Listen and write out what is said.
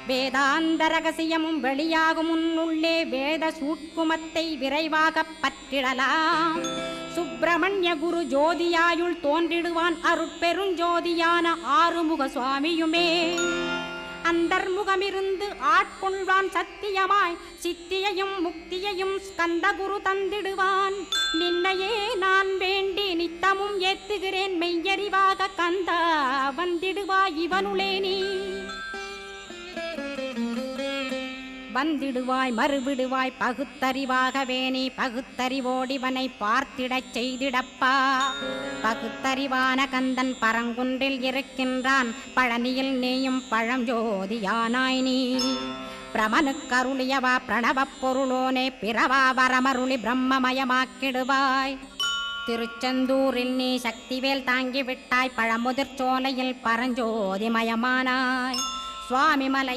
வேதாந்த ரகசியமும் வெளியாகும் முன்னுள்ளே வேத சூட்குமத்தை விரைவாக பற்றிடலாம். சுப்பிரமணிய குரு ஜோதியாயுள் தோன்றிடுவான் அருட்பெருஞ்சோதியான ஆறுமுக சுவாமியுமே. அந்தர்முகமிருந்து ஆட்கொள்வான் சத்தியமாய் சித்தியையும் முக்தியையும் ஸ்கந்தகுரு தந்திடுவான். நின்னையே நான் வேண்டி நித்தமும் ஏத்துகிறேன் மெய்யறிவாக கந்தா வந்திடுவாய் இவனுளே நீ. வந்திடுவாய் மறுவிடுவாய் பகுத்தறிவாகவே நீ பகுத்தறிவோடிவனை பார்த்திடச் செய்திடப்பா. பகுத்தறிவான கந்தன் பரங்குன்றில் இருக்கின்றான் பழனியில் நீயும் பழஞ்சோதியானாய் நீ. பிரமனுக்கருளியவா பிரணவப் பொருளோனே பிறவா வரமருளி பிரம்மமயமாக்கிடுவாய். திருச்செந்தூரில் நீ சக்திவேல் தாங்கிவிட்டாய் பழமுதிர் சோலையில் பரஞ்சோதிமயமானாய். சுவாமிமலை